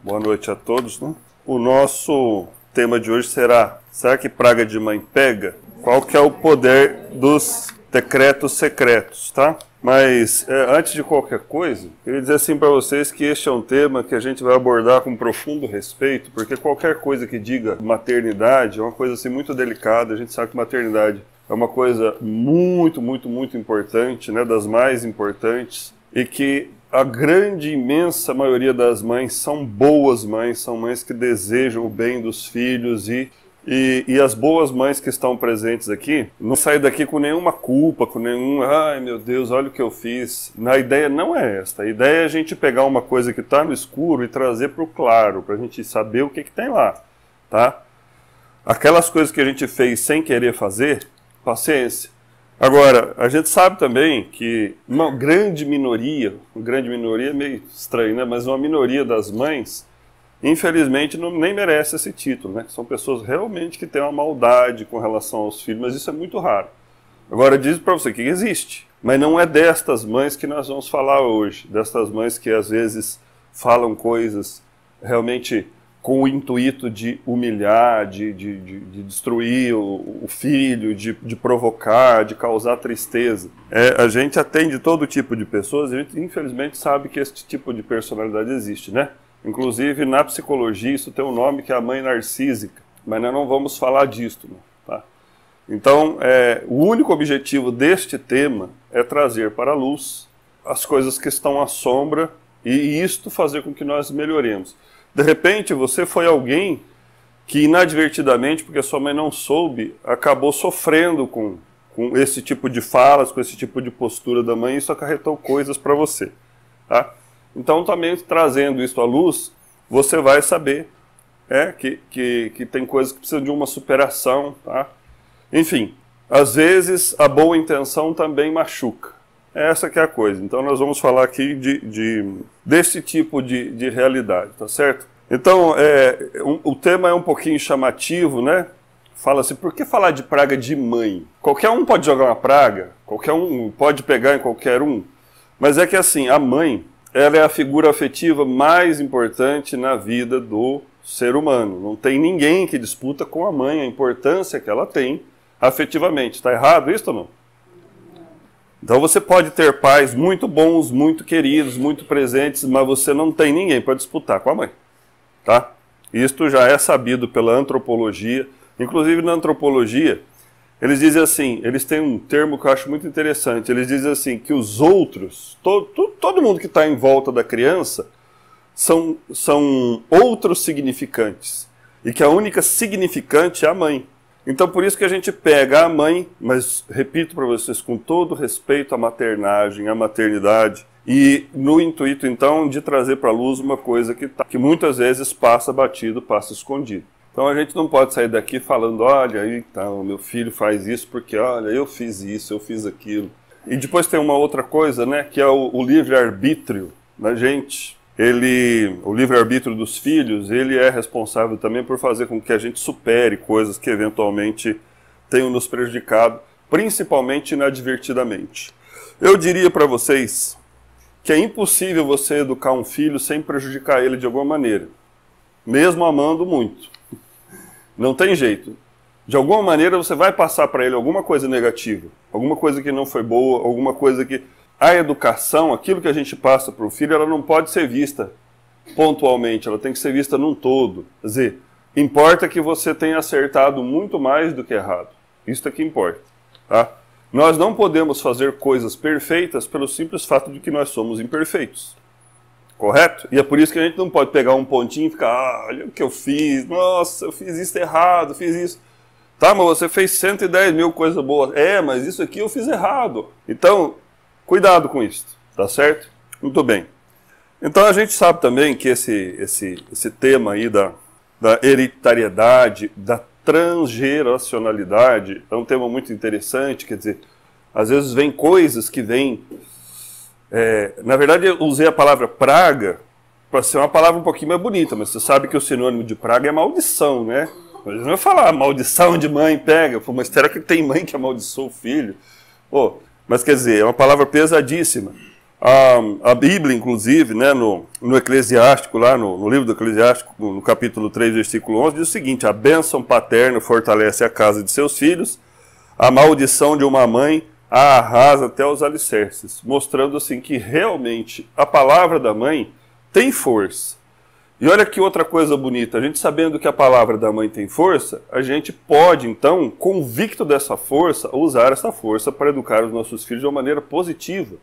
Boa noite a todos, né? O nosso tema de hoje será que praga de mãe pega? Qual que é o poder dos decretos secretos, tá? Mas, antes de qualquer coisa, queria dizer assim para vocês que este é um tema que a gente vai abordar com profundo respeito, porque qualquer coisa que diga maternidade é uma coisa assim muito delicada. A gente sabe que maternidade é uma coisa muito, muito, muito importante, né? Das mais importantes, e que a grande, imensa maioria das mães são boas mães, são mães que desejam o bem dos filhos e as boas mães que estão presentes aqui não saem daqui com nenhuma culpa, com nenhum, ai meu Deus, olha o que eu fiz. A ideia não é esta. A ideia é a gente pegar uma coisa que está no escuro e trazer para o claro, para a gente saber o que tem lá, tá? Aquelas coisas que a gente fez sem querer fazer, paciência. Agora, a gente sabe também que uma grande minoria é meio estranho, né? Mas uma minoria das mães, infelizmente, nem merece esse título, né? São pessoas realmente que têm uma maldade com relação aos filhos, mas isso é muito raro. Agora, diz para você que existe, mas não é destas mães que nós vamos falar hoje, destas mães que às vezes falam coisas realmente com o intuito de humilhar, de destruir o filho, de provocar, de causar tristeza. A gente atende todo tipo de pessoas, a gente infelizmente sabe que esse tipo de personalidade existe, né? Inclusive na psicologia isso tem um nome que é a mãe narcísica, mas nós não vamos falar disto, tá? Então, o único objetivo deste tema é trazer para a luz as coisas que estão à sombra e isto fazer com que nós melhoremos. De repente, você foi alguém que inadvertidamente, porque a sua mãe não soube, acabou sofrendo com esse tipo de falas, com esse tipo de postura da mãe, e isso acarretou coisas para você, tá? Então, também trazendo isso à luz, você vai saber que tem coisas que precisam de uma superação, tá? Enfim, às vezes a boa intenção também machuca. Essa que é a coisa. Então nós vamos falar aqui desse tipo de realidade, tá certo? Então, o tema é um pouquinho chamativo, né? Fala assim, por que falar de praga de mãe? Qualquer um pode jogar uma praga, qualquer um pode pegar em qualquer um, mas é que assim, a mãe, ela é a figura afetiva mais importante na vida do ser humano. Não tem ninguém que disputa com a mãe a importância que ela tem afetivamente. Está errado isso ou não? Então você pode ter pais muito bons, muito queridos, muito presentes, mas você não tem ninguém para disputar com a mãe, tá? Isto já é sabido pela antropologia. Inclusive na antropologia, eles dizem assim, eles têm um termo que eu acho muito interessante, eles dizem assim, que os outros, todo mundo que está em volta da criança, são outros significantes, e que a única significante é a mãe. Então, por isso que a gente pega a mãe, mas repito para vocês, com todo respeito à maternagem, à maternidade, e no intuito, então, de trazer para a luz uma coisa que muitas vezes passa batido, passa escondido. Então, a gente não pode sair daqui falando, olha, então, meu filho faz isso porque, olha, eu fiz isso, eu fiz aquilo. E depois tem uma outra coisa, né, que é o livre-arbítrio da gente. O livre-arbítrio dos filhos, ele é responsável também por fazer com que a gente supere coisas que eventualmente tenham nos prejudicado, principalmente inadvertidamente. Eu diria para vocês que é impossível você educar um filho sem prejudicar ele de alguma maneira, mesmo amando muito. Não tem jeito. De alguma maneira você vai passar para ele alguma coisa negativa, alguma coisa que não foi boa, alguma coisa que... A educação, aquilo que a gente passa para o filho, ela não pode ser vista pontualmente, ela tem que ser vista num todo. Quer dizer, importa que você tenha acertado muito mais do que errado. Isso é que importa, tá? Nós não podemos fazer coisas perfeitas pelo simples fato de que nós somos imperfeitos. Correto? E é por isso que a gente não pode pegar um pontinho e ficar, olha o que eu fiz, nossa, eu fiz isso errado, fiz isso. Tá, mas você fez 110 mil coisas boas. Mas isso aqui eu fiz errado. Então... cuidado com isso, tá certo? Muito bem. Então a gente sabe também que esse tema aí da hereditariedade, da transgeracionalidade, é um tema muito interessante, quer dizer, às vezes vem coisas que vêm... na verdade eu usei a palavra praga para ser uma palavra um pouquinho mais bonita, mas você sabe que o sinônimo de praga é maldição, né? Mas não vai falar maldição de mãe pega, mas será que tem mãe que amaldiçoa o filho? Mas quer dizer, é uma palavra pesadíssima. A Bíblia, inclusive, né, no Eclesiástico, lá no livro do Eclesiástico, no capítulo 3, versículo 11, diz o seguinte: a bênção paterna fortalece a casa de seus filhos, a maldição de uma mãe a arrasa até os alicerces, mostrando assim que realmente a palavra da mãe tem força. E olha que outra coisa bonita, a gente sabendo que a palavra da mãe tem força, a gente pode então, convicto dessa força, usar essa força para educar os nossos filhos de uma maneira positiva,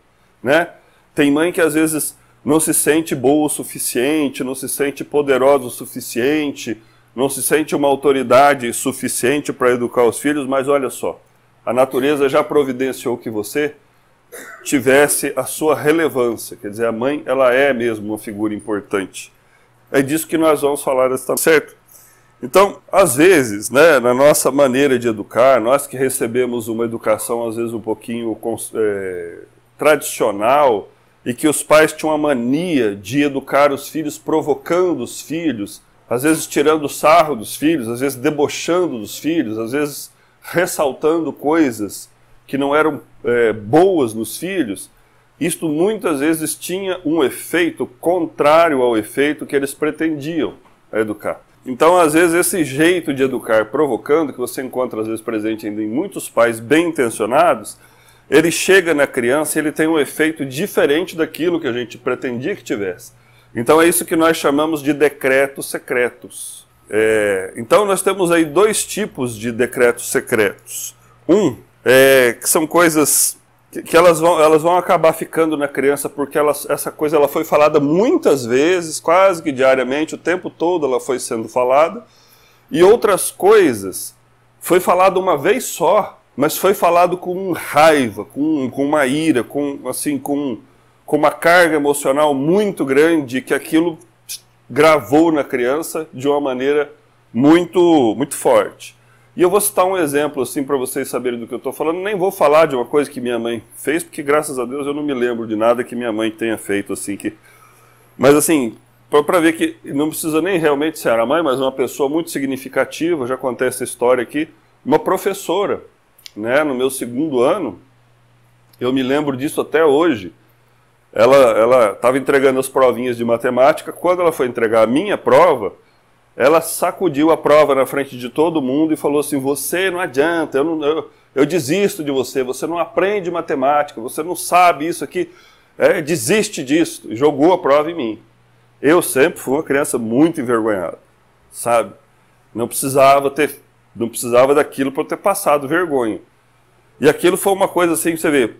né? Tem mãe que às vezes não se sente boa o suficiente, não se sente poderosa o suficiente, não se sente uma autoridade suficiente para educar os filhos, mas olha só, a natureza já providenciou que você tivesse a sua relevância, quer dizer, a mãe ela é mesmo uma figura importante. É disso que nós vamos falar, está certo? Então, às vezes, né, na nossa maneira de educar, nós que recebemos uma educação às vezes um pouquinho tradicional, e que os pais tinham a mania de educar os filhos, provocando os filhos, às vezes tirando sarro dos filhos, às vezes debochando dos filhos, às vezes ressaltando coisas que não eram boas nos filhos, isto muitas vezes tinha um efeito contrário ao efeito que eles pretendiam educar. Então, às vezes, esse jeito de educar provocando, que você encontra às vezes presente ainda em muitos pais bem intencionados, ele chega na criança e ele tem um efeito diferente daquilo que a gente pretendia que tivesse. Então é isso que nós chamamos de decretos secretos. Então nós temos aí dois tipos de decretos secretos. Que são coisas que elas vão acabar ficando na criança porque essa coisa ela foi falada muitas vezes, quase que diariamente, o tempo todo ela foi sendo falada. E outras coisas foi falado uma vez só, mas foi falado com raiva, com uma ira, com uma carga emocional muito grande, que aquilo gravou na criança de uma maneira muito, muito forte. E eu vou citar um exemplo assim para vocês saberem do que eu estou falando. Nem vou falar de uma coisa que minha mãe fez, porque graças a Deus eu não me lembro de nada que minha mãe tenha feito assim. Mas assim, para ver que não precisa nem realmente ser a mãe, mas uma pessoa muito significativa, já contei essa história aqui, uma professora. Né, no meu segundo ano, eu me lembro disso até hoje, ela estava entregando as provinhas de matemática. Quando ela foi entregar a minha prova, ela sacudiu a prova na frente de todo mundo e falou assim: você não adianta, eu desisto de você, você não aprende matemática, você não sabe isso aqui, desiste disso. E jogou a prova em mim. Eu sempre fui uma criança muito envergonhada, sabe? Não precisava daquilo para eu ter passado vergonha. E aquilo foi uma coisa assim, você vê,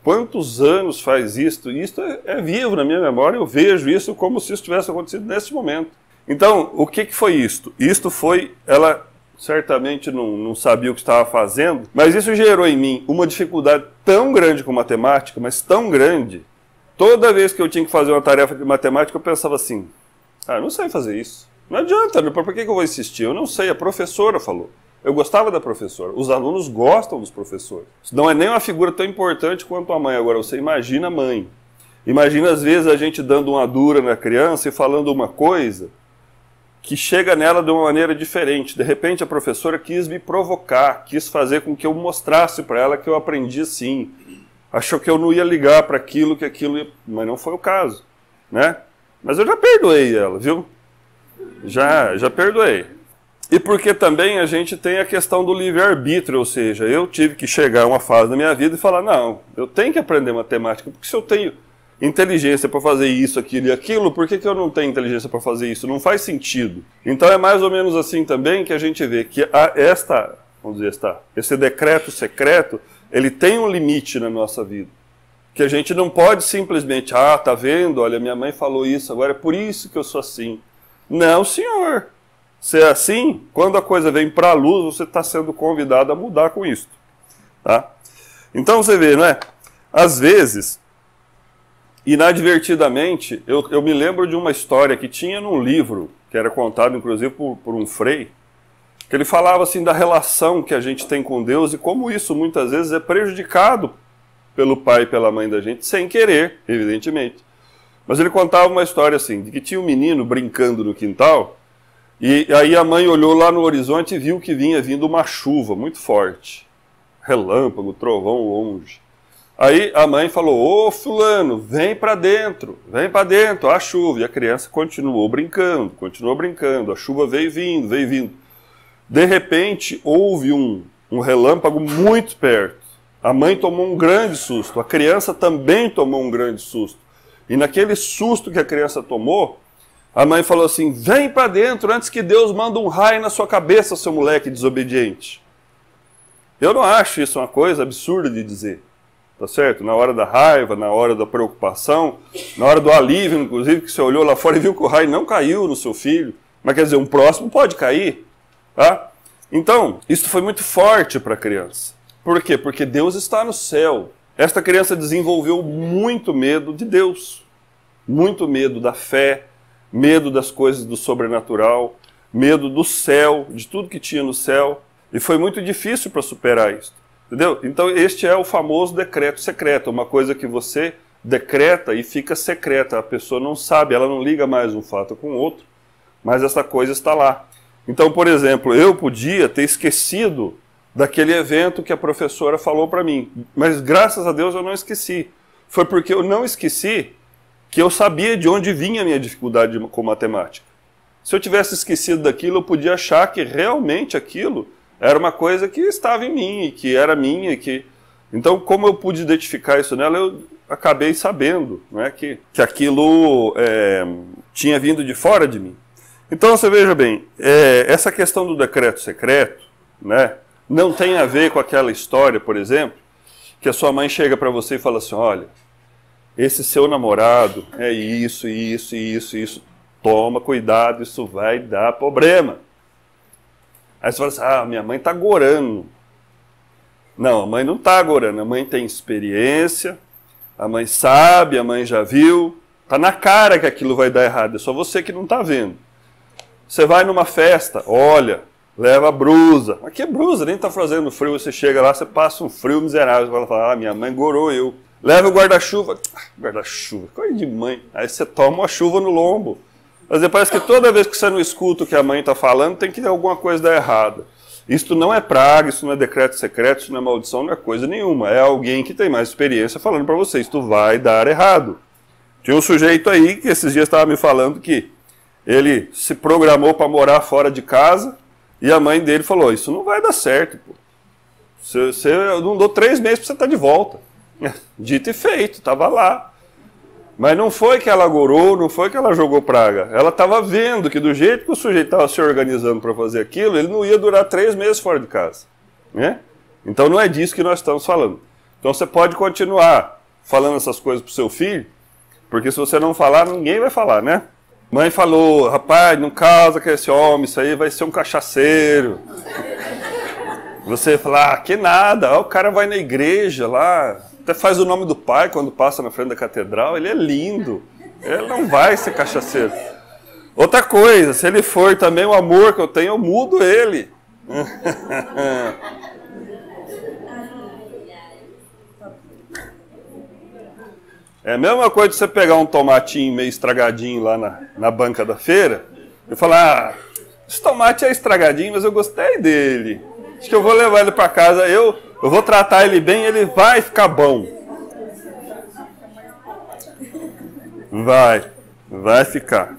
quantos anos faz isso? Isto é vivo na minha memória, eu vejo isso como se isso tivesse acontecido nesse momento. Então, o que foi isto? Isto foi, ela certamente não sabia o que estava fazendo, mas isso gerou em mim uma dificuldade tão grande com matemática, mas tão grande. Toda vez que eu tinha que fazer uma tarefa de matemática, eu pensava assim: eu não sei fazer isso. Não adianta, por que eu vou insistir? Eu não sei, a professora falou. Eu gostava da professora. Os alunos gostam dos professores. Não é nem uma figura tão importante quanto a mãe. Agora, você imagina a mãe. Imagina, às vezes, a gente dando uma dura na criança e falando uma coisa que chega nela de uma maneira diferente. De repente, a professora quis me provocar, quis fazer com que eu mostrasse para ela que eu aprendi assim. Achou que eu não ia ligar para aquilo, mas não foi o caso, né? Mas eu já perdoei ela, viu? Já perdoei. E porque também a gente tem a questão do livre-arbítrio, ou seja, eu tive que chegar a uma fase da minha vida e falar: não, eu tenho que aprender matemática, porque se eu tenho inteligência para fazer isso, aquilo e aquilo, por que eu não tenho inteligência para fazer isso? Não faz sentido. Então é mais ou menos assim também que a gente vê que esse decreto secreto, ele tem um limite na nossa vida. Que a gente não pode simplesmente, tá vendo, olha, minha mãe falou isso, agora é por isso que eu sou assim. Não, senhor. Se é assim, quando a coisa vem para a luz, você está sendo convidado a mudar com isso. Tá? Então você vê, né? Às vezes, inadvertidamente, eu me lembro de uma história que tinha num livro, que era contado inclusive por um frei, que ele falava assim da relação que a gente tem com Deus e como isso muitas vezes é prejudicado pelo pai e pela mãe da gente, sem querer, evidentemente. Mas ele contava uma história assim, de que tinha um menino brincando no quintal, e aí a mãe olhou lá no horizonte e viu que vinha vindo uma chuva muito forte. Relâmpago, trovão longe. Aí a mãe falou, ô fulano, vem para dentro, a chuva. E a criança continuou brincando, a chuva veio vindo, veio vindo. De repente, houve um relâmpago muito perto. A mãe tomou um grande susto, a criança também tomou um grande susto. E naquele susto que a criança tomou, a mãe falou assim, vem para dentro antes que Deus manda um raio na sua cabeça, seu moleque desobediente. Eu não acho isso uma coisa absurda de dizer. Tá certo? Na hora da raiva, na hora da preocupação, na hora do alívio, inclusive, que você olhou lá fora e viu que o raio não caiu no seu filho. Mas quer dizer, um próximo pode cair. Tá? Então, isso foi muito forte para a criança. Por quê? Porque Deus está no céu. Esta criança desenvolveu muito medo de Deus. Muito medo da fé, medo das coisas do sobrenatural, medo do céu, de tudo que tinha no céu. E foi muito difícil para superar isso. Entendeu? Então este é o famoso decreto secreto, uma coisa que você decreta e fica secreta, a pessoa não sabe, ela não liga mais um fato com o outro, mas essa coisa está lá. Então, por exemplo, eu podia ter esquecido daquele evento que a professora falou para mim, mas graças a Deus eu não esqueci. Foi porque eu não esqueci que eu sabia de onde vinha a minha dificuldade com matemática. Se eu tivesse esquecido daquilo, eu podia achar que realmente aquilo era uma coisa que estava em mim, que era minha. Então, como eu pude identificar isso nela, eu acabei sabendo, né, que aquilo tinha vindo de fora de mim. Então, você veja bem, essa questão do decreto secreto, né, não tem a ver com aquela história, por exemplo, que a sua mãe chega para você e fala assim, olha, esse seu namorado é isso, isso, isso, isso, toma cuidado, isso vai dar problema. Aí você fala assim, minha mãe está agorando. Não, a mãe não está agorando, a mãe tem experiência, a mãe sabe, a mãe já viu, está na cara que aquilo vai dar errado, é só você que não está vendo. Você vai numa festa, olha, leva a brusa. Mas que brusa? Nem está fazendo frio, você chega lá, você passa um frio miserável, você fala, minha mãe gorou eu. Leva o guarda-chuva, guarda-chuva, coisa de mãe. Aí você toma uma chuva no lombo. Mas parece que toda vez que você não escuta o que a mãe está falando, tem que ter alguma coisa dar errada. Isso não é praga, isso não é decreto secreto, isso não é maldição, não é coisa nenhuma. É alguém que tem mais experiência falando para você, isso vai dar errado. Tinha um sujeito aí que esses dias estava me falando que ele se programou para morar fora de casa e a mãe dele falou, isso não vai dar certo, pô. Eu não dou 3 meses para você estar de volta. Dito e feito, estava lá. Mas não foi que ela agorou, não foi que ela jogou praga. Ela estava vendo que do jeito que o sujeito estava se organizando para fazer aquilo, ele não ia durar 3 meses fora de casa. Né? Então não é disso que nós estamos falando. Então você pode continuar falando essas coisas para o seu filho, porque se você não falar, ninguém vai falar, né? Mãe falou, rapaz, não casa com esse homem, isso aí vai ser um cachaceiro. Você fala, que nada, o cara vai na igreja lá, até faz o nome do pai quando passa na frente da catedral, ele é lindo, ele não vai ser cachaceiro. Outra coisa, se ele for também o amor que eu tenho, eu mudo ele. É a mesma coisa de você pegar um tomatinho meio estragadinho lá na banca da feira e falar, esse tomate é estragadinho, mas eu gostei dele. Acho que eu vou levar ele para casa, eu vou tratar ele bem, ele vai ficar bom. Vai ficar.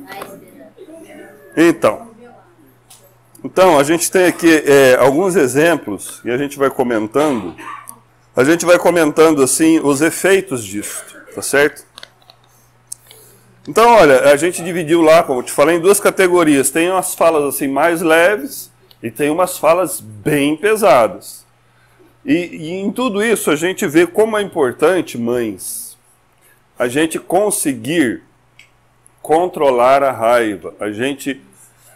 Então a gente tem aqui alguns exemplos e a gente vai comentando. A gente vai comentando assim os efeitos disso, tá certo? Então, olha, a gente dividiu lá, como eu te falei, em 2 categorias. Tem umas falas assim mais leves e tem umas falas bem pesadas. E em tudo isso a gente vê como é importante, mães, a gente conseguir controlar a raiva, a gente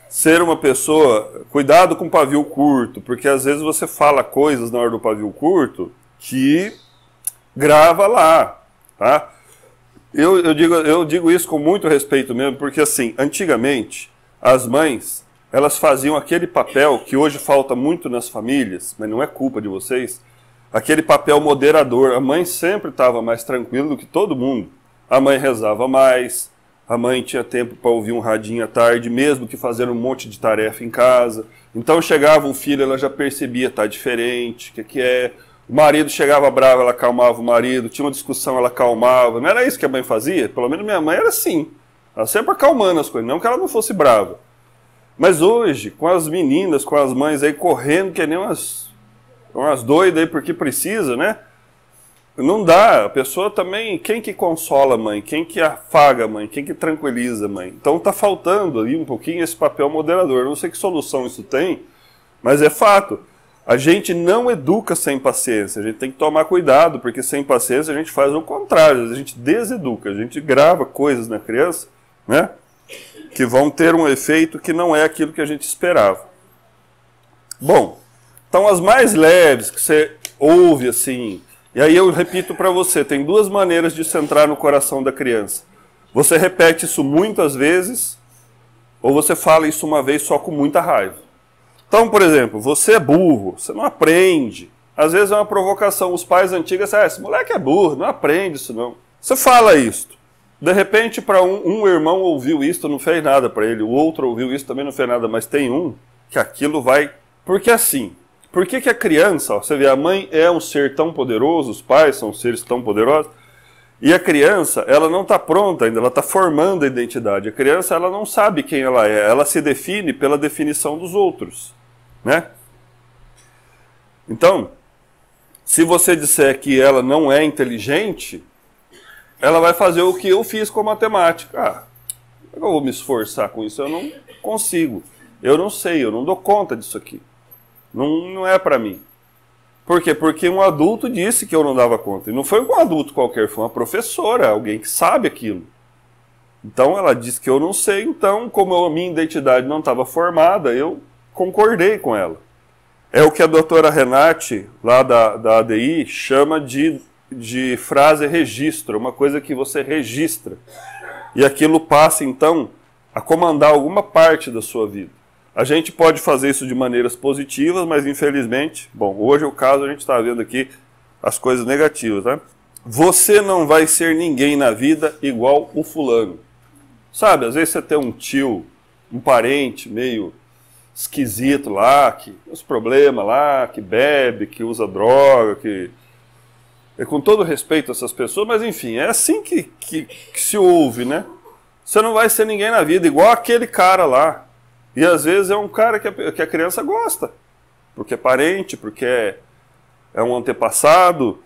ser uma pessoa, cuidado com o pavio curto, porque às vezes você fala coisas na hora do pavio curto que grava lá, tá? Eu digo isso com muito respeito mesmo, porque assim, antigamente, as mães, elas faziam aquele papel que hoje falta muito nas famílias, mas não é culpa de vocês, aquele papel moderador. A mãe sempre estava mais tranquila do que todo mundo. A mãe rezava mais, a mãe tinha tempo para ouvir um radinho à tarde, mesmo que fazer um monte de tarefa em casa. Então chegava o filho, ela já percebia, tá diferente, o que é? O marido chegava bravo, ela acalmava o marido, tinha uma discussão, ela acalmava. Não era isso que a mãe fazia? Pelo menos minha mãe era assim. Ela sempre acalmando as coisas, não que ela não fosse brava. Mas hoje, com as meninas, com as mães aí correndo que nem umas doidas aí porque precisa, né? Não dá. A pessoa também, quem que consola a mãe? Quem que afaga a mãe? Quem que tranquiliza a mãe? Então tá faltando ali um pouquinho esse papel moderador. Eu não sei que solução isso tem, mas é fato. A gente não educa sem paciência. A gente tem que tomar cuidado, porque sem paciência a gente faz o contrário. A gente deseduca, a gente grava coisas na criança, né? Que vão ter um efeito que não é aquilo que a gente esperava. Bom, então as mais leves que você ouve assim, e aí eu repito para você, tem duas maneiras de centrar no coração da criança. Você repete isso muitas vezes, ou você fala isso uma vez só com muita raiva. Então, por exemplo, você é burro, você não aprende. Às vezes é uma provocação, os pais antigos dizem, esse moleque é burro, não aprende isso não. Você fala isto. De repente, para um irmão ouviu isso, não fez nada para ele, o outro ouviu isso, também não fez nada, mas tem um que aquilo vai... Porque assim, por que a criança, ó, você vê, a mãe é um ser tão poderoso, os pais são seres tão poderosos, e a criança, ela não está pronta ainda, ela está formando a identidade. A criança, ela não sabe quem ela é, ela se define pela definição dos outros, né? Então, se você disser que ela não é inteligente, ela vai fazer o que eu fiz com a matemática. Ah, eu vou me esforçar com isso, eu não consigo. Eu não sei, eu não dou conta disso aqui. Não é para mim. Por quê? Porque um adulto disse que eu não dava conta. E não foi um adulto qualquer, foi uma professora, alguém que sabe aquilo. Então ela disse que eu não sei, então como a minha identidade não estava formada, eu concordei com ela. É o que a doutora Renate, lá da ADI, chama de frase registro, uma coisa que você registra. E aquilo passa, então, a comandar alguma parte da sua vida. A gente pode fazer isso de maneiras positivas, mas infelizmente, bom, hoje o caso a gente está vendo aqui as coisas negativas, né? Você não vai ser ninguém na vida igual o fulano. Sabe, às vezes você tem um tio, um parente meio esquisito lá, que tem uns problemas lá, que bebe, que usa droga, que... É com todo respeito a essas pessoas, mas enfim, é assim que se ouve, né? Você não vai ser ninguém na vida, igual aquele cara lá. E às vezes é um cara que a criança gosta, porque é parente, porque é um antepassado.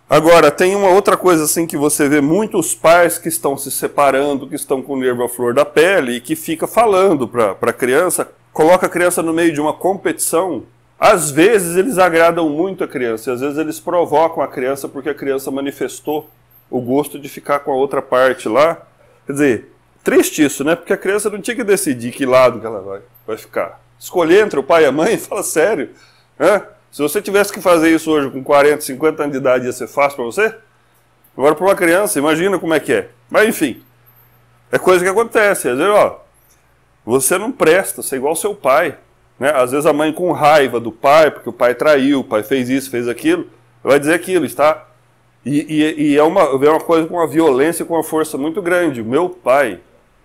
Agora, tem uma outra coisa assim que você vê muitos pais que estão se separando, que estão com o nervo à flor da pele e que fica falando para a criança, coloca a criança no meio de uma competição. Às vezes eles agradam muito a criança, e às vezes eles provocam a criança porque a criança manifestou o gosto de ficar com a outra parte lá. Quer dizer, triste isso, né? Porque a criança não tinha que decidir que lado que ela vai ficar. Escolher entre o pai e a mãe, fala sério. Né? Se você tivesse que fazer isso hoje com 40, 50 anos de idade, ia ser fácil para você? Agora para uma criança, imagina como é que é. Mas enfim, é coisa que acontece. Às vezes, ó, você não presta, você é igual ao seu pai. Né? Às vezes a mãe com raiva do pai, porque o pai traiu, o pai fez isso, fez aquilo, vai dizer aquilo, está... E é uma coisa com uma violência e com uma força muito grande. O meu pai,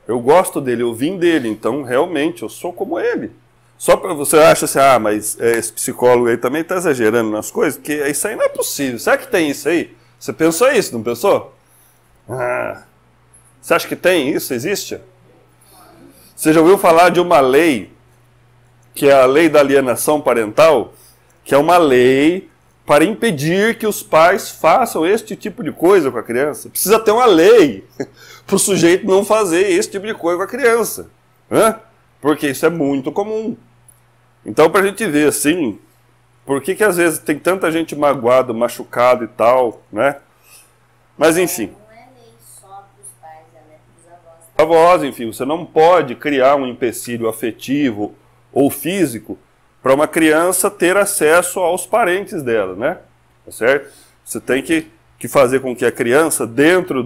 eu gosto dele, eu vim dele, então realmente eu sou como ele. Só para você acha assim, ah, mas esse psicólogo aí também está exagerando nas coisas, porque isso aí não é possível. Será que tem isso aí? Você pensou isso, não pensou? Ah, você acha que tem isso? Existe? Você já ouviu falar de uma lei, que é a lei da alienação parental, que é uma lei para impedir que os pais façam este tipo de coisa com a criança? Precisa ter uma lei para o sujeito não fazer esse tipo de coisa com a criança. Né? Porque isso é muito comum. Então, para a gente ver assim, por que às vezes tem tanta gente magoada, machucada e tal, né? Mas enfim. Não é lei só para os pais, é lei para os avós. Avós, enfim, você não pode criar um empecilho afetivo ou físico para uma criança ter acesso aos parentes dela, né? Tá certo? Você tem que fazer com que a criança, dentro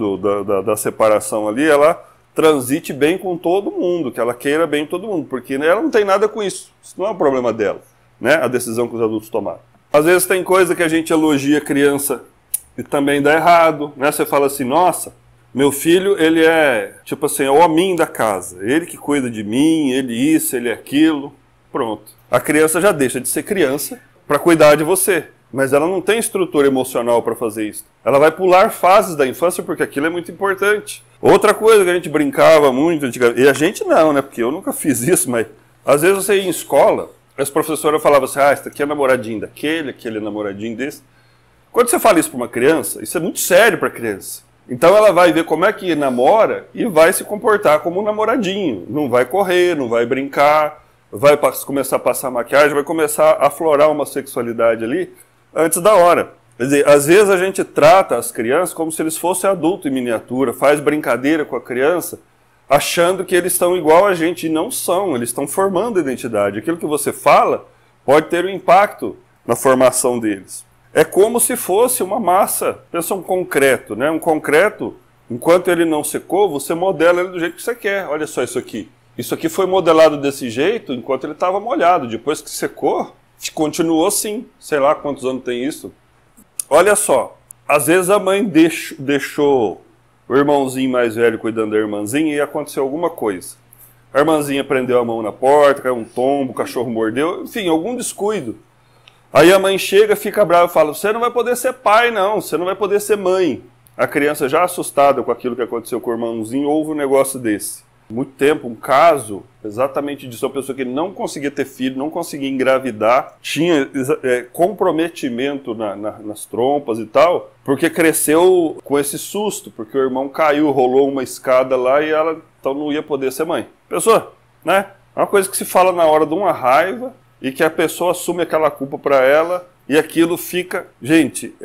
da separação ali, ela transite bem com todo mundo, que ela queira bem todo mundo, porque ela não tem nada com isso. Isso não é um problema dela, né? A decisão que os adultos tomaram. Às vezes tem coisa que a gente elogia a criança e também dá errado, né? Você fala assim, nossa, meu filho, ele é, tipo assim, é o hominho da casa. Ele que cuida de mim, ele isso, ele aquilo. Pronto. A criança já deixa de ser criança para cuidar de você. mas ela não tem estrutura emocional para fazer isso. Ela vai pular fases da infância porque aquilo é muito importante. Outra coisa que a gente brincava muito antigamente, e a gente não, né? Porque eu nunca fiz isso, mas às vezes você ia em escola, as professoras falavam assim, esse aqui é namoradinho daquele, aquele é namoradinho desse. Quando você fala isso para uma criança, isso é muito sério para a criança. Então ela vai ver como é que namora e vai se comportar como um namoradinho. Não vai correr, não vai brincar, vai começar a passar maquiagem, vai começar a aflorar uma sexualidade ali antes da hora. Quer dizer, às vezes a gente trata as crianças como se eles fossem adultos em miniatura, faz brincadeira com a criança, achando que eles estão igual a gente, e não são, eles estão formando a identidade. Aquilo que você fala pode ter um impacto na formação deles. É como se fosse uma massa, pensa um concreto, né? Um concreto, enquanto ele não secou, você modela ele do jeito que você quer. Olha só isso aqui. Isso aqui foi modelado desse jeito enquanto ele estava molhado. Depois que secou, continuou assim. Sei lá quantos anos tem isso. Olha só, às vezes a mãe deixou o irmãozinho mais velho cuidando da irmãzinha e aconteceu alguma coisa. A irmãzinha prendeu a mão na porta, caiu um tombo, o cachorro mordeu, enfim, algum descuido. Aí a mãe chega, fica brava e fala, você não vai poder ser pai não, você não vai poder ser mãe. A criança já assustada com aquilo que aconteceu com o irmãozinho, ouve um negócio desse. Muito tempo, um caso exatamente disso, uma pessoa que não conseguia ter filho, não conseguia engravidar, tinha comprometimento nas trompas e tal, porque cresceu com esse susto, porque o irmão caiu, rolou uma escada lá e ela então não ia poder ser mãe. Pessoa, né? É uma coisa que se fala na hora de uma raiva e que a pessoa assume aquela culpa para ela e aquilo fica... Gente,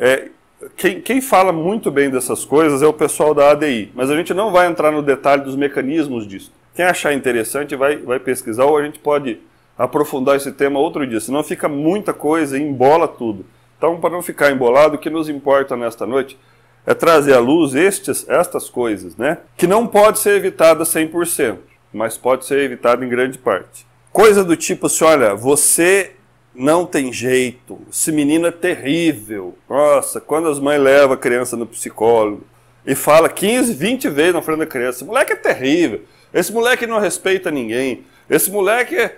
quem fala muito bem dessas coisas é o pessoal da ADI, mas a gente não vai entrar no detalhe dos mecanismos disso. Quem achar interessante vai pesquisar, ou a gente pode aprofundar esse tema outro dia, senão fica muita coisa e embola tudo. Então, para não ficar embolado, o que nos importa nesta noite é trazer à luz estas coisas, né? Que não pode ser evitada 100%, mas pode ser evitada em grande parte. Coisa do tipo assim, olha, você... não tem jeito, esse menino é terrível. Nossa, quando as mães levam a criança no psicólogo e fala 15, 20 vezes na frente da criança, esse moleque é terrível, esse moleque não respeita ninguém, esse moleque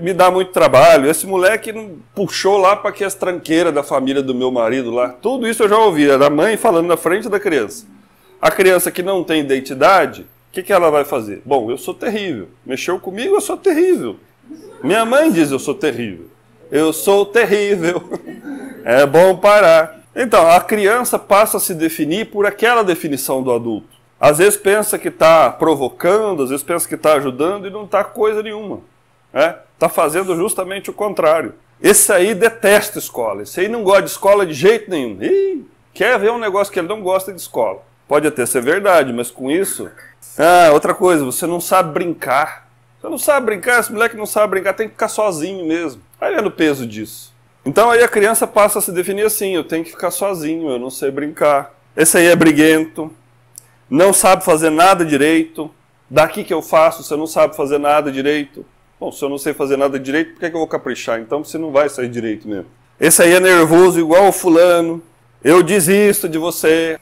me dá muito trabalho, esse moleque não puxou lá para que as tranqueiras da família do meu marido lá. Tudo isso eu já ouvi, é da mãe falando na frente da criança. A criança que não tem identidade, o que ela vai fazer? Bom, eu sou terrível, mexeu comigo, eu sou terrível. Minha mãe diz eu sou terrível. Eu sou terrível, é bom parar. Então, a criança passa a se definir por aquela definição do adulto. Às vezes pensa que está provocando, às vezes pensa que está ajudando e não está coisa nenhuma. Está fazendo justamente o contrário. Esse aí detesta escola, esse aí não gosta de escola de jeito nenhum. Quer ver um negócio que ele não gosta de escola. Pode até ser verdade, mas com isso... outra coisa, você não sabe brincar. Você não sabe brincar, esse moleque não sabe brincar, tem que ficar sozinho mesmo. Olha no peso disso. Então aí a criança passa a se definir assim, eu tenho que ficar sozinho, eu não sei brincar. Esse aí é briguento, não sabe fazer nada direito. Daqui que eu faço, você não sabe fazer nada direito. Bom, se eu não sei fazer nada direito, por que eu vou caprichar? Então você não vai sair direito mesmo. Esse aí é nervoso igual o fulano, eu desisto de você.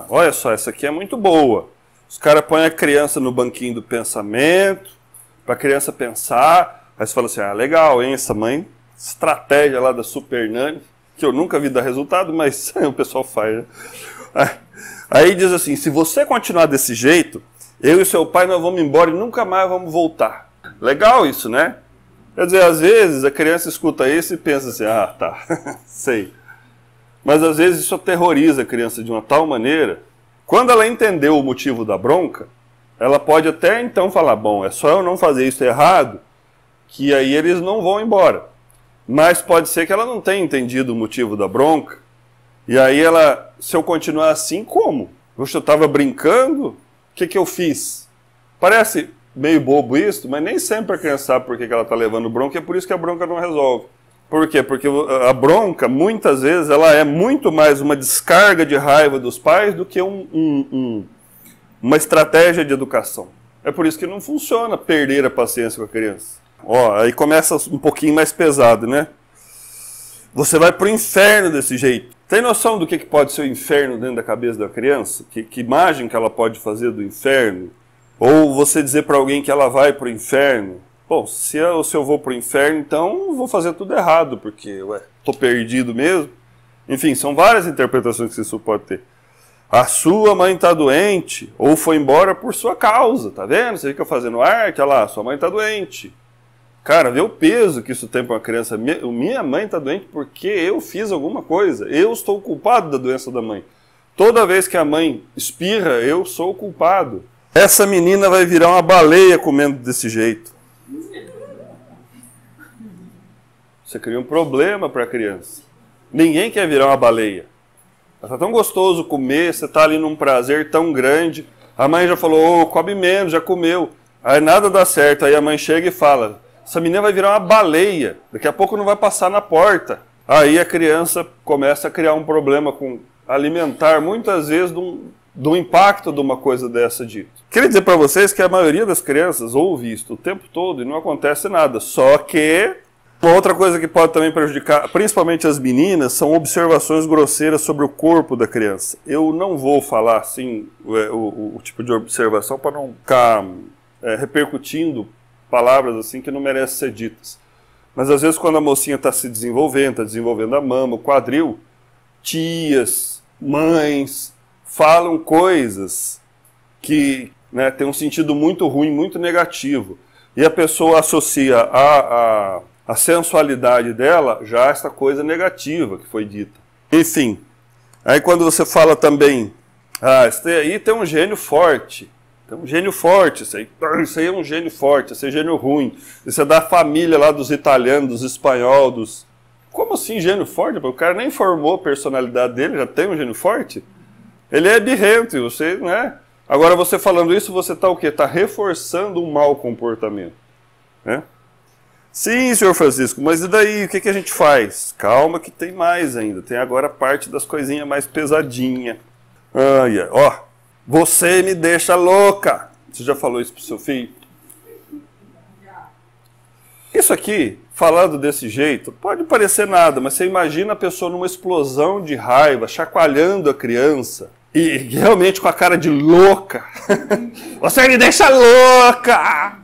Olha só, essa aqui é muito boa. Os caras põem a criança no banquinho do pensamento, para a criança pensar. Aí você fala assim, legal, hein, essa mãe, estratégia lá da Super Nani, que eu nunca vi dar resultado, mas o pessoal faz, né? Aí diz assim, se você continuar desse jeito, eu e seu pai nós vamos embora e nunca mais vamos voltar. Legal isso, né? Quer dizer, às vezes a criança escuta isso e pensa assim, tá, sei. Mas às vezes isso aterroriza a criança de uma tal maneira, quando ela entendeu o motivo da bronca, ela pode até então falar, bom, é só eu não fazer isso errado, que aí eles não vão embora. Mas pode ser que ela não tenha entendido o motivo da bronca, e aí ela, se eu continuar assim, como? Poxa, eu estava brincando, o que eu fiz? Parece meio bobo isso, mas nem sempre a criança sabe por que ela está levando bronca, e é por isso que a bronca não resolve. Por quê? Porque a bronca, muitas vezes, ela é muito mais uma descarga de raiva dos pais do que uma estratégia de educação. É por isso que não funciona perder a paciência com a criança. Aí começa um pouquinho mais pesado, né? Você vai pro inferno desse jeito. Tem noção do que pode ser o inferno dentro da cabeça da criança? Que imagem que ela pode fazer do inferno? Ou você dizer para alguém que ela vai pro inferno? Bom, se eu vou para o inferno, então vou fazer tudo errado, porque, tô perdido mesmo. Enfim, são várias interpretações que isso pode ter. A sua mãe está doente, ou foi embora por sua causa, tá vendo? Você fica fazendo arte, olha lá, sua mãe está doente. Cara, vê o peso que isso tem para uma criança. Minha mãe está doente porque eu fiz alguma coisa. Eu estou culpado da doença da mãe. Toda vez que a mãe espirra, eu sou o culpado. Essa menina vai virar uma baleia comendo desse jeito. Você cria um problema para a criança. Ninguém quer virar uma baleia. Está tão gostoso comer, você está ali num prazer tão grande. A mãe já falou, come menos, já comeu. Aí nada dá certo. Aí a mãe chega e fala, essa menina vai virar uma baleia. Daqui a pouco não vai passar na porta. Aí a criança começa a criar um problema com alimentar, muitas vezes, do impacto de uma coisa dessa dita. Queria dizer para vocês que a maioria das crianças ouve isso o tempo todo e não acontece nada. Só que uma outra coisa que pode também prejudicar, principalmente as meninas, são observações grosseiras sobre o corpo da criança. Eu não vou falar assim o tipo de observação para não ficar repercutindo palavras assim que não merecem ser ditas. Mas às vezes quando a mocinha está se desenvolvendo, está desenvolvendo a mama, o quadril, tias, mães falam coisas que têm um sentido muito ruim, muito negativo. E a pessoa associa a sensualidade dela já a essa coisa negativa que foi dita. Enfim, aí quando você fala também, isso aí tem um gênio forte. Tem um gênio forte, isso aí é um gênio forte, esse é gênio ruim. Isso é da família lá dos italianos, dos espanhóis, Como assim gênio forte? O cara nem formou a personalidade dele, já tem um gênio forte? Ele é birrento e você, não é? Agora você falando isso, você está o quê? Está reforçando um mau comportamento. Né? Sim, senhor Francisco, mas e daí? O que a gente faz? Calma que tem mais ainda. Tem agora a parte das coisinhas mais pesadinhas. Ó, você me deixa louca. Você já falou isso pro seu filho? Isso aqui, falando desse jeito, pode parecer nada, mas você imagina a pessoa numa explosão de raiva, chacoalhando a criança, e realmente com a cara de louca. Você me deixa louca!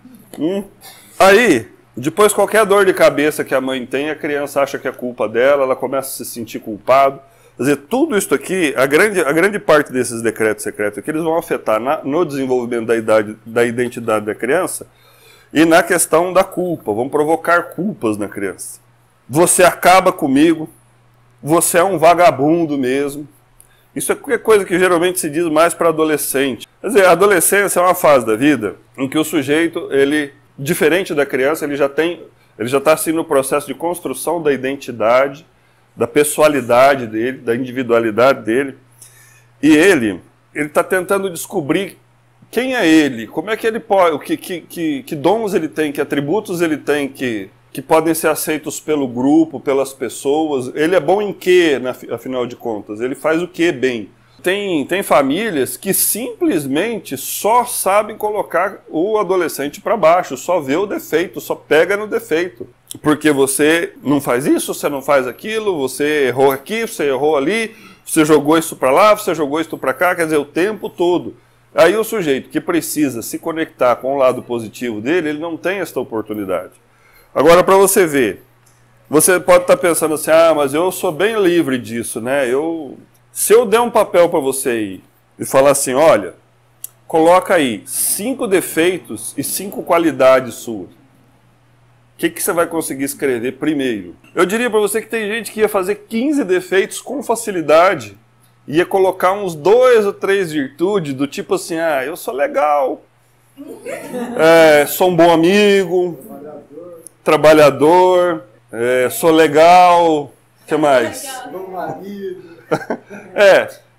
Aí, depois qualquer dor de cabeça que a mãe tem, a criança acha que é culpa dela, ela começa a se sentir culpado. Quer dizer, tudo isso aqui, a grande parte desses decretos secretos aqui, eles vão afetar no desenvolvimento da identidade da criança e na questão da culpa, vão provocar culpas na criança. Você acaba comigo, você é um vagabundo mesmo. Isso é qualquer coisa que geralmente se diz mais para adolescente. Quer dizer, a adolescência é uma fase da vida em que o sujeito, ele, diferente da criança, ele já está assim no processo de construção da identidade, da pessoalidade dele, da individualidade dele. E ele está tentando descobrir quem é ele, como é que ele pode, que dons ele tem, que atributos ele tem que podem ser aceitos pelo grupo, pelas pessoas. Ele é bom em quê, afinal de contas? Ele faz o que bem? Tem famílias que simplesmente só sabem colocar o adolescente para baixo, só vê o defeito, só pega no defeito. Porque você não faz isso, você não faz aquilo, você errou aqui, você errou ali, você jogou isso para lá, você jogou isso para cá, quer dizer, o tempo todo. Aí o sujeito que precisa se conectar com o lado positivo dele, ele não tem esta oportunidade. Agora, para você ver, você pode estar pensando assim, mas eu sou bem livre disso, né? Se eu der um papel para você aí e falar assim, olha, coloca aí 5 defeitos e 5 qualidades suas. O que você vai conseguir escrever primeiro? Eu diria para você que tem gente que ia fazer 15 defeitos com facilidade, ia colocar uns 2 ou 3 virtudes, do tipo assim, eu sou legal, sou um bom amigo, trabalhador, sou legal, o que mais? Bom marido.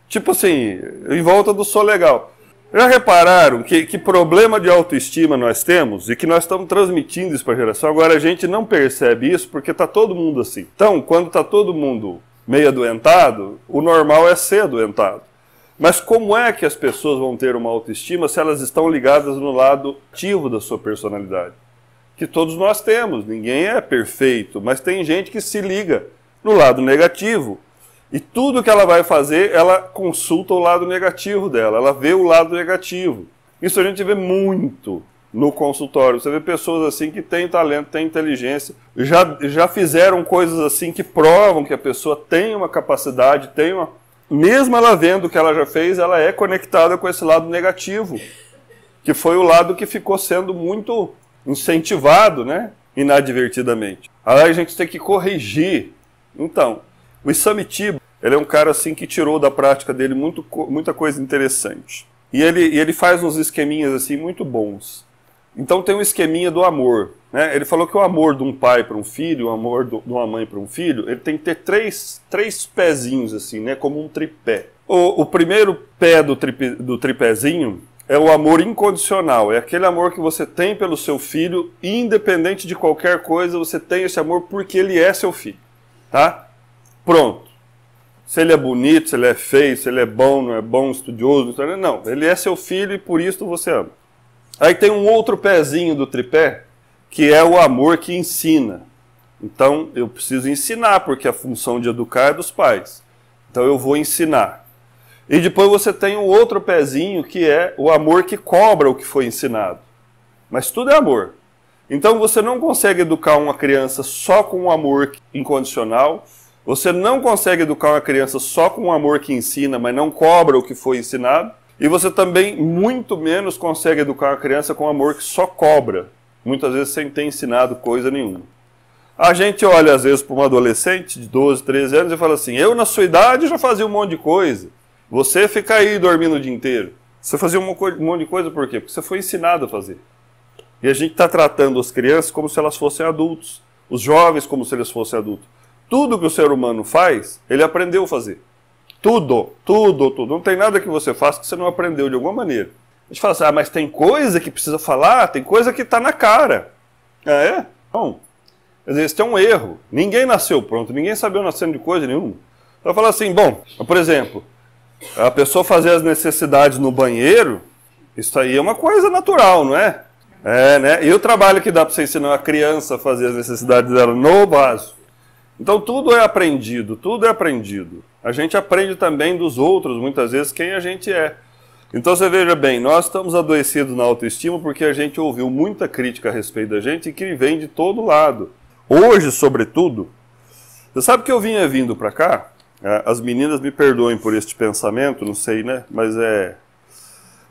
Tipo assim, em volta do sou legal. Já repararam que problema de autoestima nós temos e que nós estamos transmitindo isso para a geração? Agora a gente não percebe isso porque está todo mundo assim. Então, quando está todo mundo meio adoentado, o normal é ser adoentado. Mas como é que as pessoas vão ter uma autoestima se elas estão ligadas no lado ativo da sua personalidade? Que todos nós temos, ninguém é perfeito, mas tem gente que se liga no lado negativo. E tudo que ela vai fazer, ela consulta o lado negativo dela, ela vê o lado negativo. Isso a gente vê muito no consultório. Você vê pessoas assim que têm talento, têm inteligência, já fizeram coisas assim que provam que a pessoa tem uma capacidade, tem uma... Mesmo ela vendo o que ela já fez, ela é conectada com esse lado negativo, que foi o lado que ficou sendo muito incentivado, né, inadvertidamente. Aí a gente tem que corrigir. Então, o Isamitiba, ele é um cara assim que tirou da prática dele muita coisa interessante. E ele faz uns esqueminhas assim muito bons. Então tem um esqueminha do amor, né? Ele falou que o amor de um pai para um filho, o amor de uma mãe para um filho, ele tem que ter três pezinhos assim, né? Como um tripé. O primeiro pé do tripézinho é o amor incondicional. É aquele amor que você tem pelo seu filho, independente de qualquer coisa, você tem esse amor porque ele é seu filho, tá? Pronto. Se ele é bonito, se ele é feio, se ele é bom, não é bom, estudioso, não. Ele é seu filho e por isso você ama. Aí tem um outro pezinho do tripé, que é o amor que ensina. Então, eu preciso ensinar, porque a função de educar é dos pais. Então, eu vou ensinar. E depois você tem um outro pezinho, que é o amor que cobra o que foi ensinado. Mas tudo é amor. Então, você não consegue educar uma criança só com um amor incondicional. Você não consegue educar uma criança só com um amor que ensina, mas não cobra o que foi ensinado. E você também, muito menos, consegue educar uma criança com amor que só cobra. Muitas vezes sem ter ensinado coisa nenhuma. A gente olha, às vezes, para uma adolescente de 12, 13 anos e fala assim, eu, na sua idade, já fazia um monte de coisa. Você fica aí dormindo o dia inteiro. Você fazia um monte de coisa por quê? Porque você foi ensinado a fazer. E a gente está tratando as crianças como se elas fossem adultos. Os jovens como se eles fossem adultos. Tudo que o ser humano faz, ele aprendeu a fazer. Tudo. Não tem nada que você faça que você não aprendeu de alguma maneira. A gente fala assim, mas tem coisa que precisa falar, tem coisa que está na cara. Ah, é? Não. Às vezes tem um erro. Ninguém nasceu pronto, ninguém sabia nascendo de coisa nenhuma. Então fala assim, bom, por exemplo, a pessoa fazer as necessidades no banheiro, isso aí é uma coisa natural, não é? É, né? E o trabalho que dá para você ensinar a criança a fazer as necessidades dela no vaso. Então tudo é aprendido, tudo é aprendido. A gente aprende também dos outros, muitas vezes, quem a gente é. Então você veja bem, nós estamos adoecidos na autoestima porque a gente ouviu muita crítica a respeito da gente e que vem de todo lado. Hoje, sobretudo, você sabe que eu vinha vindo para cá? As meninas me perdoem por este pensamento, não sei, né? Mas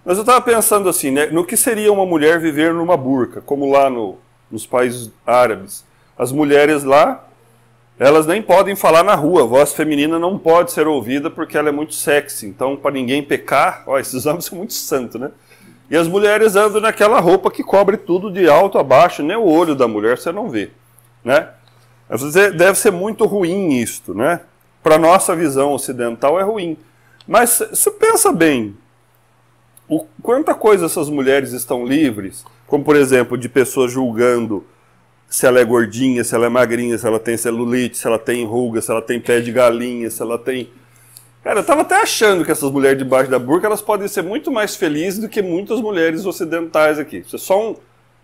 eu estava pensando assim, né? No que seria uma mulher viver numa burca, como lá nos países árabes. As mulheres lá, elas nem podem falar na rua, a voz feminina não pode ser ouvida porque ela é muito sexy. Então, para ninguém pecar, ó, esses homens são muito santos, né? E as mulheres andam naquela roupa que cobre tudo de alto a baixo, nem o olho da mulher você não vê, né? Deve ser muito ruim isto, né? Para nossa visão ocidental é ruim. Mas se pensa bem, quanta coisa essas mulheres estão livres, como por exemplo, de pessoas julgando se ela é gordinha, se ela é magrinha, se ela tem celulite, se ela tem ruga, se ela tem pé de galinha, se ela tem... Cara, eu estava até achando que essas mulheres debaixo da burca, elas podem ser muito mais felizes do que muitas mulheres ocidentais aqui. Isso é só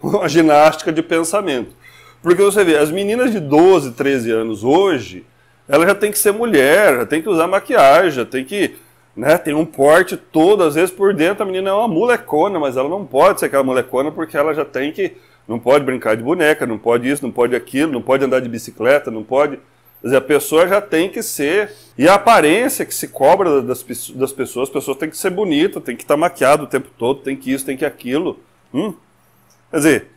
uma ginástica de pensamento. Porque você vê, as meninas de 12, 13 anos hoje, ela já tem que ser mulher, já tem que usar maquiagem, já tem que... Né, tem um porte todo, às vezes por dentro a menina é uma molecona, mas ela não pode ser aquela molecona porque ela já tem que... Não pode brincar de boneca, não pode isso, não pode aquilo, não pode andar de bicicleta, não pode... Quer dizer, a pessoa já tem que ser... E a aparência que se cobra das pessoas, as pessoas têm que ser bonitas, tem que estar maquiado o tempo todo, tem que isso, tem que aquilo. Quer dizer,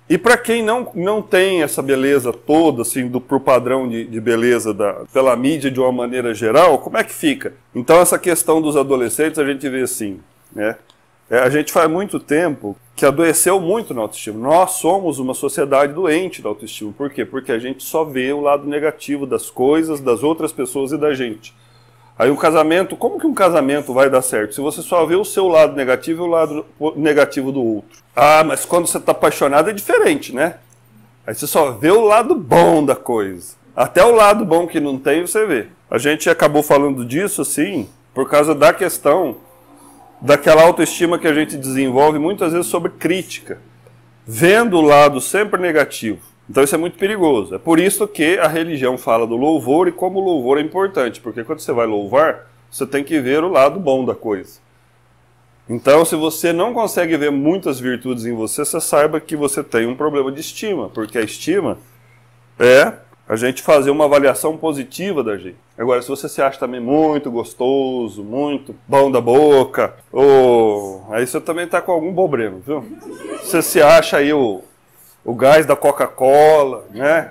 e para quem não tem essa beleza toda, assim, pro padrão de beleza pela mídia de uma maneira geral, como é que fica? Então essa questão dos adolescentes a gente vê assim, né? A gente faz muito tempo que adoeceu muito na autoestima. Nós somos uma sociedade doente da autoestima. Por quê? Porque a gente só vê o lado negativo das coisas, das outras pessoas e da gente. Aí o casamento, como que um casamento vai dar certo? Se você só vê o seu lado negativo e o lado negativo do outro. Ah, mas quando você está apaixonado é diferente, né? Aí você só vê o lado bom da coisa. Até o lado bom que não tem, você vê. A gente acabou falando disso, assim, por causa da questão daquela autoestima que a gente desenvolve muitas vezes sobre crítica, vendo o lado sempre negativo. Então isso é muito perigoso. É por isso que a religião fala do louvor e como o louvor é importante, porque quando você vai louvar, você tem que ver o lado bom da coisa. Então, se você não consegue ver muitas virtudes em você, você saiba que você tem um problema de estima, porque a estima é a gente fazer uma avaliação positiva da gente. Agora, se você se acha também muito gostoso, muito bom da boca, aí você também está com algum problema, viu? Você se acha aí o gás da Coca-Cola, né?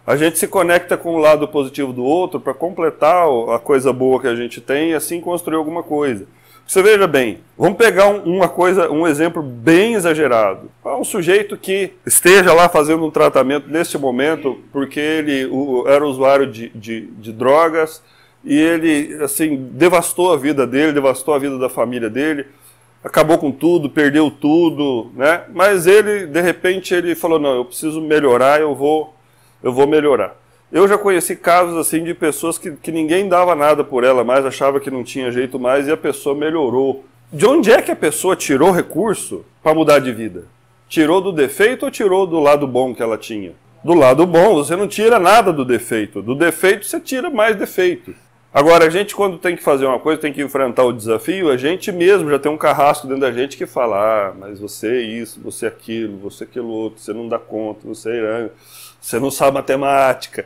A gente se conecta com o lado positivo do outro para completar a coisa boa que a gente tem e assim construir alguma coisa. Você veja bem, vamos pegar um exemplo bem exagerado. Um sujeito que esteja lá fazendo um tratamento neste momento porque ele era usuário de drogas e ele assim devastou a vida dele, devastou a vida da família dele, acabou com tudo, perdeu tudo, né? Mas ele, de repente, ele falou, não, eu preciso melhorar, eu vou melhorar. Eu já conheci casos assim de pessoas que ninguém dava nada por ela mais, achava que não tinha jeito mais e a pessoa melhorou. De onde é que a pessoa tirou recurso para mudar de vida? Tirou do defeito ou tirou do lado bom que ela tinha? Do lado bom, você não tira nada do defeito. Do defeito, você tira mais defeito. Agora, a gente quando tem que fazer uma coisa, tem que enfrentar o desafio, a gente mesmo já tem um carrasco dentro da gente que fala, mas você é isso, você é aquilo outro, você não dá conta, você não sabe matemática,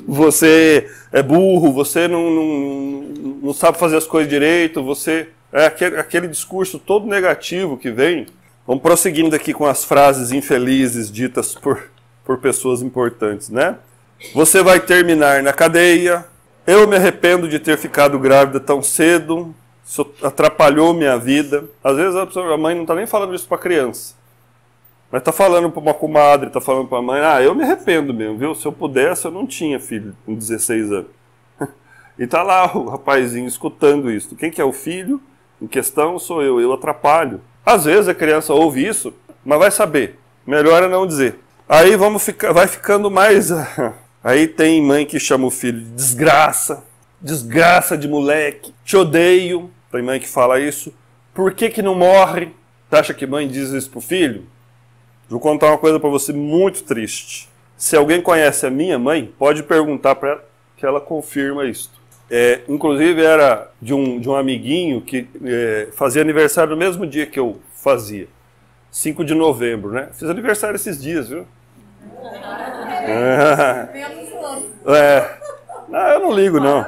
você é burro, você não sabe fazer as coisas direito, você é aquele discurso todo negativo que vem. Vamos prosseguindo aqui com as frases infelizes ditas por pessoas importantes, né? Você vai terminar na cadeia. Eu me arrependo de ter ficado grávida tão cedo. Isso atrapalhou minha vida. Às vezes a mãe não está nem falando isso para a criança. Mas está falando para uma comadre, está falando para a mãe, eu me arrependo mesmo, viu? Se eu pudesse, eu não tinha filho com 16 anos. E está lá o rapazinho escutando isso. Quem que é o filho em questão sou eu atrapalho. Às vezes a criança ouve isso, mas vai saber. Melhor é não dizer. Aí vai ficando mais... Aí tem mãe que chama o filho de desgraça de moleque, te odeio. Tem mãe que fala isso. Por que não morre? Você acha que mãe diz isso pro filho? Vou contar uma coisa para você muito triste. Se alguém conhece a minha mãe, pode perguntar para ela que ela confirma isso. Inclusive era de um amiguinho que fazia aniversário no mesmo dia que eu fazia. 5 de novembro, né? Fiz aniversário esses dias, viu? Não, eu não ligo, não.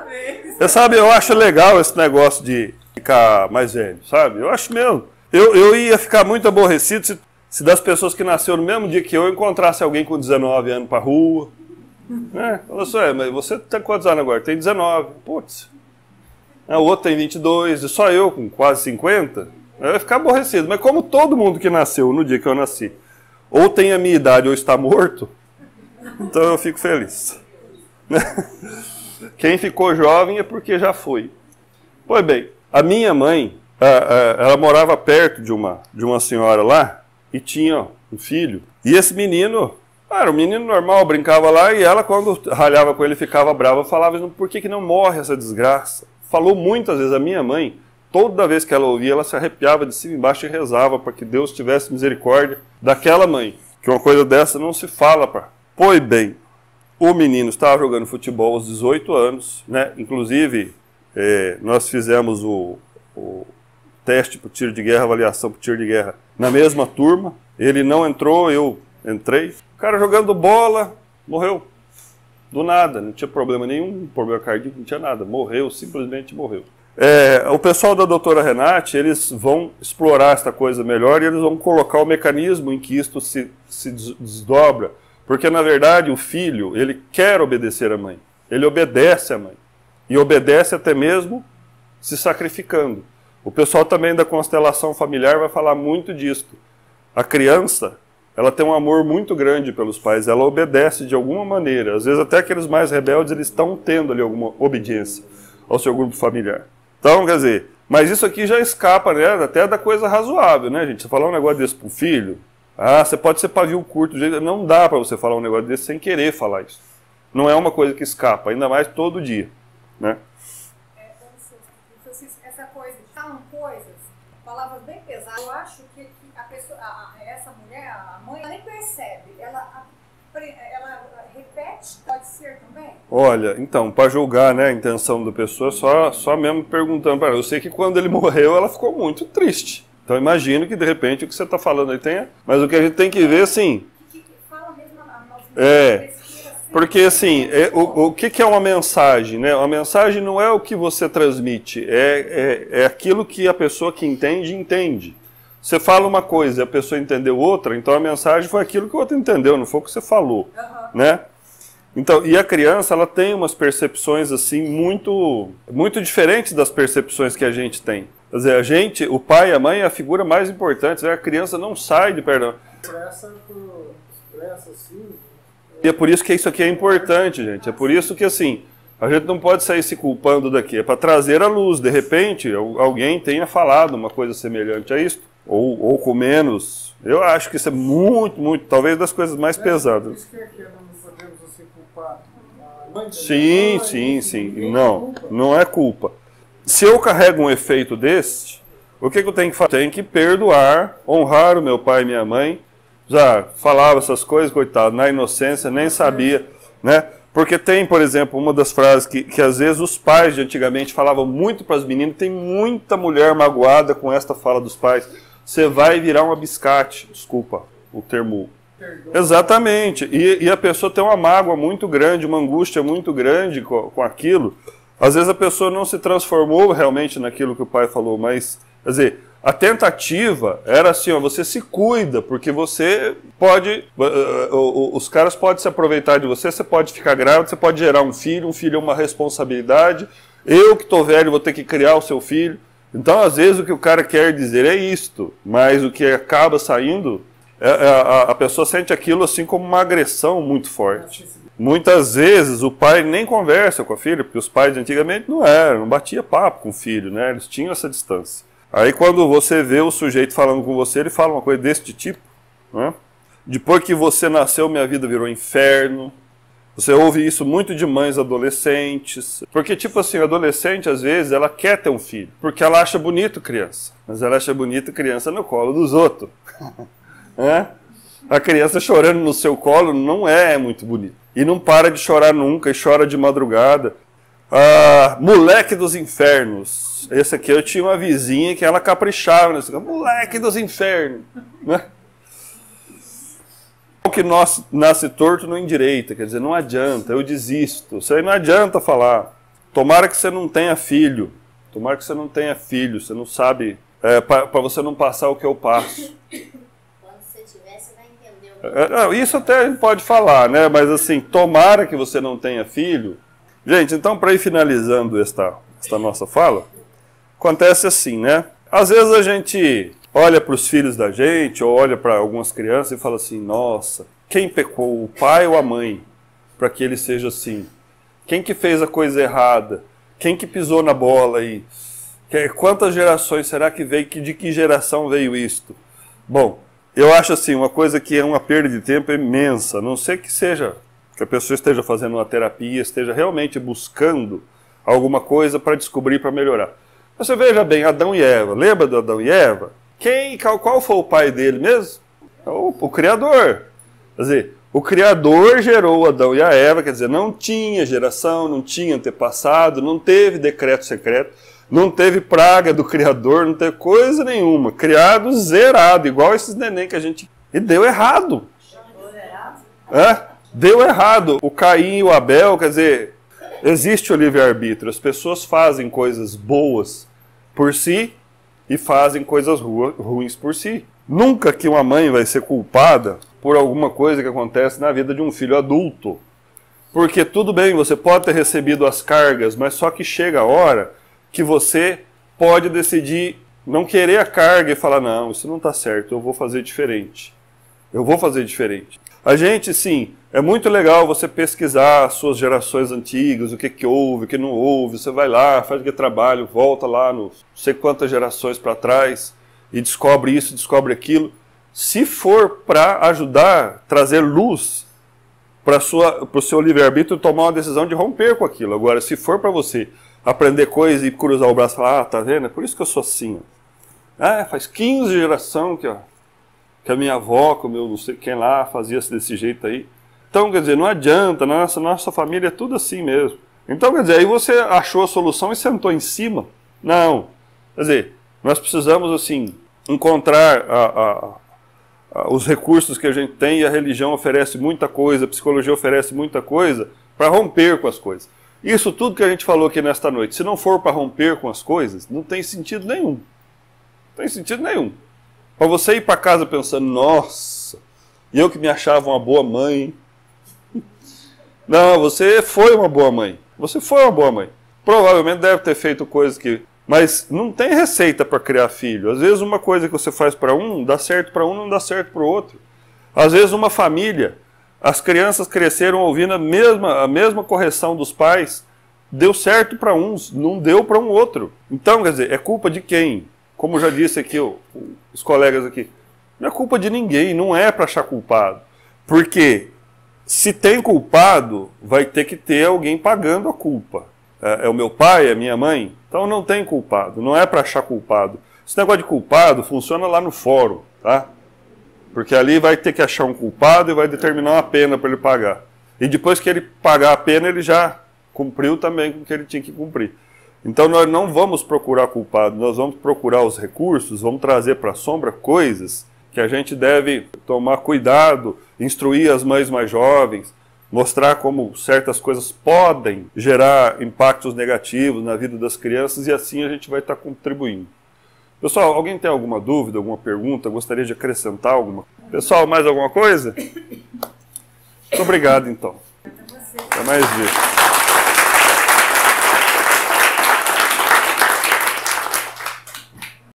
Você sabe, eu acho legal esse negócio de ficar mais velho, sabe? Eu acho mesmo. Eu ia ficar muito aborrecido se das pessoas que nasceram no mesmo dia que eu encontrasse alguém com 19 anos pra rua. Falou assim, mas você tem quantos anos agora? Tem 19. Putz. O outro tem 22, e só eu com quase 50. Eu ia ficar aborrecido. Mas como todo mundo que nasceu no dia que eu nasci, ou tem a minha idade ou está morto, então eu fico feliz. Quem ficou jovem é porque já foi. Pois bem, a minha mãe, ela morava perto de uma senhora lá, e tinha um filho. E esse menino, era um menino normal, brincava lá, e ela, quando ralhava com ele, ficava brava, falava, por que não morre essa desgraça? Falou muitas vezes. A minha mãe, toda vez que ela ouvia, ela se arrepiava de cima e embaixo e rezava para que Deus tivesse misericórdia daquela mãe. Que uma coisa dessa não se fala, pá. Pois bem, o menino estava jogando futebol aos 18 anos, né? Inclusive, nós fizemos o teste para o tiro de guerra, avaliação para o tiro de guerra, na mesma turma. Ele não entrou, eu entrei. O cara jogando bola, morreu. Do nada, não tinha problema nenhum, problema cardíaco, não tinha nada. Morreu, simplesmente morreu. O pessoal da doutora Renate, eles vão explorar esta coisa melhor e eles vão colocar o mecanismo em que isto se desdobra. Porque, na verdade, o filho, ele quer obedecer à mãe. Ele obedece à mãe. E obedece até mesmo se sacrificando. O pessoal também da constelação familiar vai falar muito disso. A criança, ela tem um amor muito grande pelos pais, ela obedece de alguma maneira. Às vezes até aqueles mais rebeldes, eles estão tendo ali alguma obediência ao seu grupo familiar. Então, quer dizer, mas isso aqui já escapa, né, até da coisa razoável, né, gente? Você falar um negócio desse pro filho, você pode ser pavio curto, não dá para você falar um negócio desse sem querer falar isso. Não é uma coisa que escapa, ainda mais todo dia, né? Essa coisa, falam coisas, palavras bem pesadas. Eu acho que a pessoa, essa mulher, a mãe, ela nem percebe. Ela repete pet, pode ser também? Olha, então, para julgar, né, a intenção da pessoa, só mesmo perguntando para ela. Eu sei que quando ele morreu, ela ficou muito triste. Então, imagino que, de repente, o que você está falando aí tenha... Mas o que a gente tem que ver, assim... Fala mesmo a nossa porque, assim, o que é uma mensagem, né? Uma mensagem não é o que você transmite, é aquilo que a pessoa que entende, entende. Você fala uma coisa e a pessoa entendeu outra, então a mensagem foi aquilo que o outro entendeu, não foi o que você falou, né? Então, e a criança, ela tem umas percepções, assim, muito diferentes das percepções que a gente tem. Quer dizer, o pai e a mãe é a figura mais importante, né? A criança não sai de perdão. Expressa assim... E é por isso que isso aqui é importante, gente. É por isso que, assim, a gente não pode sair se culpando daqui. É para trazer à luz. De repente, alguém tenha falado uma coisa semelhante a isso, ou com menos. Eu acho que isso é muito, talvez das coisas mais pesadas. Isso que não podemos assim culpar a mãe da Sim. Não é culpa. Se eu carrego um efeito desse, o que eu tenho que fazer? Tenho que perdoar, honrar o meu pai e minha mãe. Já falava essas coisas, coitado, na inocência, nem sabia, né? Porque tem, por exemplo, uma das frases que às vezes os pais de antigamente falavam muito para as meninas, tem muita mulher magoada com esta fala dos pais. Você vai virar um abiscate, desculpa o termo. Exatamente, e a pessoa tem uma mágoa muito grande, uma angústia muito grande com aquilo. Às vezes a pessoa não se transformou realmente naquilo que o pai falou, mas, quer dizer... A tentativa era assim, ó, você se cuida, porque você pode, os caras podem se aproveitar de você, você pode ficar grávida, você pode gerar um filho é uma responsabilidade, eu que estou velho vou ter que criar o seu filho. Então, às vezes, o que o cara quer dizer é isto, mas o que acaba saindo, a pessoa sente aquilo assim como uma agressão muito forte. Muitas vezes o pai nem conversa com a filha, porque os pais de antigamente não batia papo com o filho, né? Eles tinham essa distância. Aí quando você vê o sujeito falando com você, ele fala uma coisa desse tipo, né? Depois que você nasceu, minha vida virou inferno. Você ouve isso muito de mães adolescentes. Porque, tipo assim, a adolescente, às vezes, ela quer ter um filho. Porque ela acha bonito criança. Mas ela acha bonito criança no colo dos outros. A criança chorando no seu colo não é muito bonito. E não para de chorar nunca, e chora de madrugada. Moleque dos infernos. Esse aqui eu tinha uma vizinha que ela caprichava nesse moleque dos infernos, né? O que nasce torto não endireita, quer dizer, não adianta, eu desisto. Isso aí não adianta falar. Tomara que você não tenha filho. Tomara que você não tenha filho, você não sabe, para você não passar o que eu passo. Quando você tiver, você vai entender. Isso até a gente pode falar, né? Mas assim, tomara que você não tenha filho. Gente, então para ir finalizando esta nossa fala, acontece assim, né? Às vezes a gente olha para os filhos da gente, ou olha para algumas crianças e fala assim, nossa, quem pecou, o pai ou a mãe, para que ele seja assim? Quem que fez a coisa errada? Quem que pisou na bola aí? Quantas gerações será que veio? De que geração veio isto? Bom, eu acho assim, uma coisa que é uma perda de tempo imensa, a não ser que a pessoa esteja fazendo uma terapia, esteja realmente buscando alguma coisa para descobrir, para melhorar. Você veja bem, Adão e Eva, lembra do Adão e Eva? Qual foi o pai dele mesmo? O Criador. Quer dizer, o Criador gerou Adão e a Eva, quer dizer, não tinha geração, não tinha antepassado, não teve decreto secreto, não teve praga do Criador, não teve coisa nenhuma. Criado zerado, igual esses neném que a gente... E deu errado. Deu errado. O Caim e o Abel, quer dizer, existe o livre-arbítrio. As pessoas fazem coisas boas por si e fazem coisas ruins por si. Nunca que uma mãe vai ser culpada por alguma coisa que acontece na vida de um filho adulto. Porque tudo bem, você pode ter recebido as cargas, mas só que chega a hora que você pode decidir não querer a carga e falar, não, isso não está certo, eu vou fazer diferente. Eu vou fazer diferente. A gente, sim, é muito legal você pesquisar as suas gerações antigas, o que houve, o que não houve. Você vai lá, faz aquele trabalho, volta lá não sei quantas gerações para trás e descobre isso, descobre aquilo. Se for para ajudar, trazer luz para o seu livre-arbítrio tomar uma decisão de romper com aquilo. Agora, se for para você aprender coisa e cruzar o braço e falar, tá vendo? É por isso que eu sou assim. Faz 15 gerações que a minha avó, que o meu não sei quem lá, fazia desse jeito aí. Então, quer dizer, não adianta, nossa família é tudo assim mesmo. Então, quer dizer, aí você achou a solução e sentou em cima? Não. Quer dizer, nós precisamos, assim, encontrar os recursos que a gente tem, e a religião oferece muita coisa, a psicologia oferece muita coisa, para romper com as coisas. Isso tudo que a gente falou aqui nesta noite, se não for para romper com as coisas, não tem sentido nenhum. Não tem sentido nenhum. Para você ir para casa pensando, nossa, eu que me achava uma boa mãe. Não, você foi uma boa mãe. Você foi uma boa mãe. Provavelmente deve ter feito coisas que... Mas não tem receita para criar filho. Às vezes uma coisa que você faz para um, dá certo para um, não dá certo para o outro. Às vezes uma família, as crianças cresceram ouvindo a mesma correção dos pais, deu certo para uns, não deu para um outro. Então, quer dizer, é culpa de quem? Como já disse aqui os colegas aqui, não é culpa de ninguém, não é para achar culpado. Porque se tem culpado, vai ter que ter alguém pagando a culpa. É o meu pai, é a minha mãe? Então não tem culpado, não é para achar culpado. Esse negócio de culpado funciona lá no fórum, tá? Porque ali vai ter que achar um culpado e vai determinar uma pena para ele pagar. E depois que ele pagar a pena, ele já cumpriu também com o que ele tinha que cumprir. Então nós não vamos procurar culpado, nós vamos procurar os recursos, vamos trazer para a sombra coisas que a gente deve tomar cuidado, instruir as mães mais jovens, mostrar como certas coisas podem gerar impactos negativos na vida das crianças, e assim a gente vai estar contribuindo. Pessoal, alguém tem alguma dúvida, alguma pergunta? Gostaria de acrescentar alguma? Pessoal, mais alguma coisa? Muito obrigado, então. Até mais vezes.